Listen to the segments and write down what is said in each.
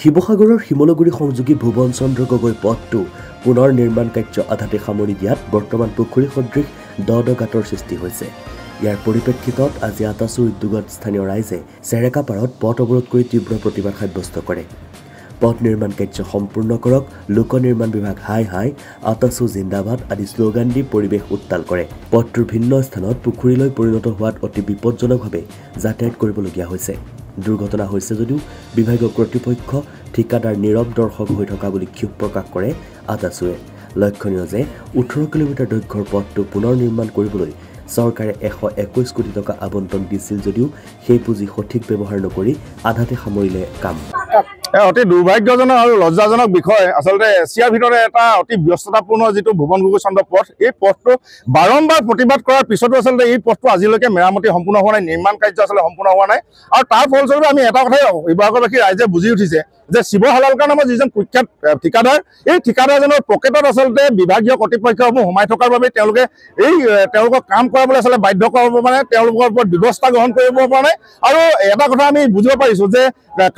শিৱসাগৰৰ শিমলুগুৰি সংযোগী ভুৱন চন্দ্ৰ গগৈ পথটো পুনৰ নিৰ্মাণ কাৰ্য আধাতে সামৰি দিয়াত বৰ্তমান পুখুৰী সদৃশ দ গাঁতৰ সৃষ্টি হৈছে। ইয়াৰ পৰিপ্ৰেক্ষিতত আজি আটাচু উদ্যোগত স্থানীয় ৰাইজে চেৰেকাপাৰত পথ অৱৰোধ কৰি তীব্ৰ প্ৰতিবাদ সাব্যস্ত কৰে। পথ নিৰ্মাণ কাৰ্য সম্পূৰ্ণ কৰক, লোক নিৰ্মাণ বিভাগ হাই হাই, আটাচু জিন্দাবাদ আদি শ্লোগান দি পৰিৱেশ উত্তাল কৰে। পথটোৰ ভিন্ন স্থানত পুখুৰীলৈ পৰিণত হোৱাত অতি বিপদজনকভাৱে যাতায়াত কৰিবলগীয়া হৈছে। দুৰ্ঘটনা হৈছে যদিও বিভাগীয় কৰ্তৃপক্ষ ঠিকাদাৰ নীৰৱ দৰ্শক হৈ থকা বুলি ক্ষোভ প্ৰকাশ কৰে আটাচুৱে। লক্ষণীয় যে 18 কিলোমিটাৰ দৈৰ্ঘ্যৰ পথটো পুনৰ নিৰ্মাণ কৰিবলৈ চৰকাৰে 121 কোটি টকা আবণ্টন দিছিল যদিও সেই পুঁজি সঠিক ব্যৱহাৰ নকৰি আধাতে সামৰিলে কাম। অতি দুৰ্ভাগ্যজনক আৰু লজ্জাজনক বিষয়। আচলতে এছিয়াৰ ভিতৰত এটা অতি ব্যস্ততাপূৰ্ণ যিটো ভুৱন গগৈ চন্দ্ৰ পথ, এই পথটো বাৰম্বাৰ প্ৰতিবাদ কৰাৰ পিছতো আচলতে এই পথটো আজিলৈকে মেৰামতি সম্পূৰ্ণ হোৱা নাই, নিৰ্মাণ কাৰ্য আচলতে সম্পূৰ্ণ হোৱা নাই। আৰু তাৰ ফলস্বৰূপে আমি এটা কথাই শিৱসাগৰবাসী ৰাইজে বুজি উঠিছে যে শিৱ হালালকাৰ নামৰ যিজন কুখ্যাত ঠিকাদাৰ, এই ঠিকাদাৰজনৰ পকেটত আচলতে বিভাগীয় কৰ্তৃপক্ষসমূহ সোমাই থকাৰ বাবে তেওঁলোকে তেওঁলোকক কাম কৰাবলৈ আচলতে বাধ্য কৰাব মানে তেওঁলোকৰ ওপৰত ব্যৱস্থা গ্ৰহণ কৰিব পৰা নাই। আৰু এটা কথা আমি বুজিব পাৰিছোঁ যে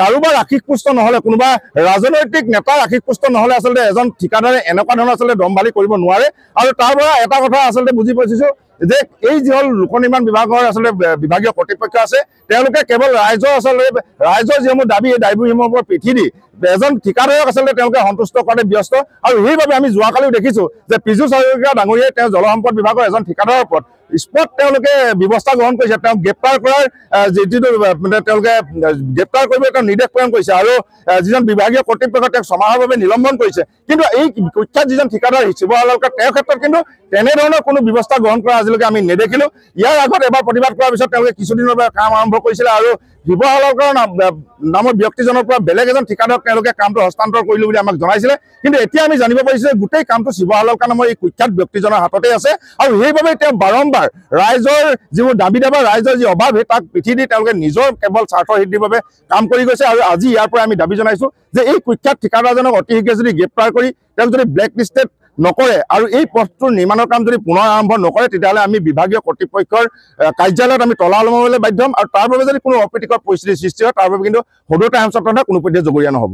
কাৰোবাৰ আশীষ পুষ্ট নহ'লে, কোনোবা ৰাজনৈতিক নেতাৰ আশীষ পুষ্ট নহ'লে আচলতে এজন ঠিকাদাৰে এনেকুৱা ধৰণৰ আচলতে দমবালি কৰিব নোৱাৰে। আৰু তাৰ পৰা এটা কথা আচলতে বুজি পাইছোঁ যে এই যিহল লোক নিৰ্মাণ বিভাগৰ আচলতে বিভাগীয় কৰ্তৃপক্ষ আছে, তেওঁলোকে কেৱল ৰাইজৰ যিসমূহ দাবী, এই দাবীসমূহৰ ওপৰত পিঠি দি এজন ঠিকাদাৰক আচলতে তেওঁলোকে সন্তুষ্ট কৰাতে ব্যস্ত। আৰু সেইবাবে আমি যোৱাকালিও দেখিছোঁ যে পীযুষ হাজৰিকা ডাঙৰীয়াই তেওঁ জলসম্পদ বিভাগৰ এজন ঠিকাদাৰৰ ওপৰত স্পট তেওঁলোকে ব্যৱস্থা গ্ৰহণ কৰিছে। তেওঁক গ্ৰেপ্তাৰ কৰাৰ যিটো তেওঁলোকে গ্ৰেপ্তাৰ কৰিবলৈ তেওঁ নিৰ্দেশ প্ৰেৰণ কৰিছে আৰু যিজন বিভাগীয় কৰ্তৃপক্ষ তেওঁক ছমাহৰ বাবে নিলম্বন কৰিছে। কিন্তু এই কুখ্যাত যিজন ঠিকাদাৰ শিৱ হালালকাৰ, তেওঁৰ ক্ষেত্ৰত কিন্তু তেনেধৰণৰ কোনো ব্যৱস্থা গ্ৰহণ কৰা আজিলৈকে আমি নেদেখিলোঁ। ইয়াৰ আগত এবাৰ প্ৰতিবাদ কৰাৰ পিছত তেওঁলোকে কিছুদিনৰ বাবে কাম আৰম্ভ কৰিছিলে আৰু শিৱ হালালকাৰ নামৰ ব্যক্তিজনৰ পৰা বেলেগ এজন ঠিকাদাৰক তেওঁলোকে কামটো হস্তান্তৰ কৰিলোঁ বুলি আমাক জনাইছিলে। কিন্তু এতিয়া আমি জানিব পাৰিছোঁ যে গোটেই কামটো শিৱ হালালকাৰ নামৰ এই কুখ্যাত ব্যক্তিজনৰ হাততে আছে। আৰু সেইবাবে তেওঁ বাৰম্বাৰ ৰাইজৰ যিবোৰ দাবী দাবা, ৰাইজৰ যি অভাৱ, তাক পিঠি দি তেওঁলোকে নিজৰ কেৱল স্বাৰ্থ সিদ্ধিৰ বাবে কাম কৰি গৈছে। আৰু আজি ইয়াৰ পৰা আমি দাবী জনাইছোঁ যে এই কুখ্যাত ঠিকাদাৰজনক অতি শীঘ্ৰে যদি গ্ৰেপ্তাৰ কৰি তেওঁক যদি ব্লেক লিষ্টেড নকৰে আৰু এই পথটোৰ নিৰ্মাণৰ কাম যদি পুনৰ আৰম্ভ নকৰে, তেতিয়াহ'লে আমি বিভাগীয় কৰ্তৃপক্ষৰ কাৰ্যালয়ত আমি তলা ওলমাবলৈ বাধ্য হ'ম। আৰু তাৰ বাবে যদি কোনো অপ্ৰীতিকৰ পৰিস্থিতিৰ সৃষ্টি হয়, তাৰ বাবে কিন্তু সদৌ টাইমছত কোনো পধ্যে জগৰীয়া নহ'ব।